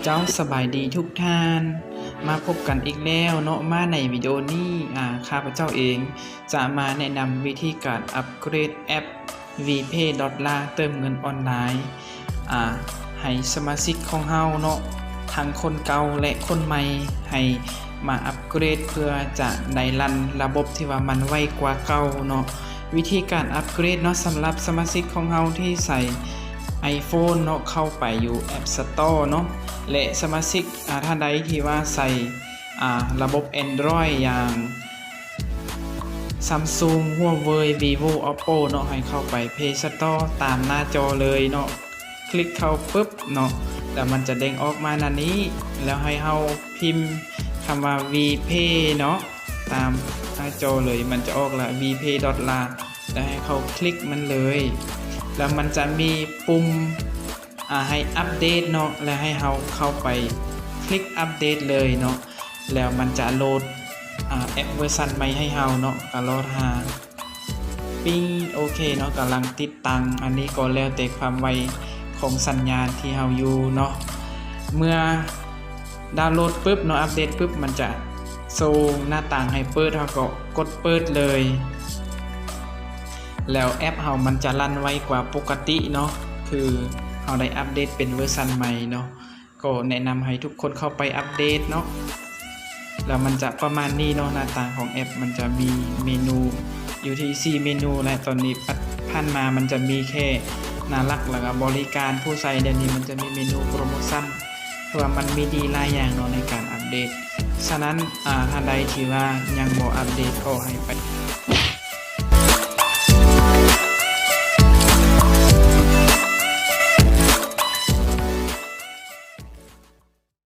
เจ้าสบายดีทุกท่านมาพบกันอีกแล้วเนาะมาในวิดีโอนี้ข้าพเจ้าเองจะมาแนะนำวิธีการอัปเกรดแอป VPay เติมเงินออนไลน์ให้สมาชิกของเฮาเนาะทั้งคนเก่าและคนใหม่ให้มาอัปเกรดเพื่อจะได้รันระบบที่ว่ามันไวกว่าเก่าเนาะวิธีการอัปเกรดเนาะสำหรับสมาชิกของเฮาที่ใส่ iPhone เนาะเข้าไปอยู่ App Store เนาะและสมาชิกท่านใดที่ว่าใส่ระบบ Android อย่าง Samsung Huawei Vivo Oppo เนาะให้เข้าไป Play Store ตามหน้าจอเลยเนาะคลิกเข้าปุ๊บเนาะแล้วมันจะเด้งออกมาหน้านี้แล้วให้เฮาพิมพ์คำว่า VPay เนาะตามหน้าจอเลยมันจะออกละ VPay แล้วให้เขาคลิกมันเลยแล้วมันจะมีปุ่มให้อัปเดตเนาะแล้วให้เราเข้าไปคลิกอัปเดตเลยเนาะแล้วมันจะโหลดแอปเวอร์ชันใหม่ให้เราเนาะก็รอหาปิ้งโอเคเนาะกำลังติดตั้งอันนี้ก็แล้วแต่ความไวของสัญญาณที่เราอยู่เนาะเมื่อดาวน์โหลดปุ๊บเนาะอัปเดตปุ๊บมันจะโชว์หน้าต่างให้เปิดเราก็กดเปิดเลยแล้วแอปเรามันจะรันไวกว่าปกติเนาะคือเราได้อัปเดตเป็นเวอร์ชันใหม่เนาะก็แนะนำให้ทุกคนเข้าไปอัปเดตเนาะแล้วมันจะประมาณนี้เนาะหน้าต่างของแอปมันจะมีเมนูอยู่ที่4เมนูและตอนนี้ผ่านมามันจะมีแค่น่ารักแล้วก็บริการผู้ใช้เดี๋ยวนี้มันจะมีเมนูโปรโมชั่นเพราะว่ามันมีดีหลายอย่างเนาะในการอัปเดตฉะนั้นท่านใดที่ว่ายังบ่อัปเดตก็ให้ไป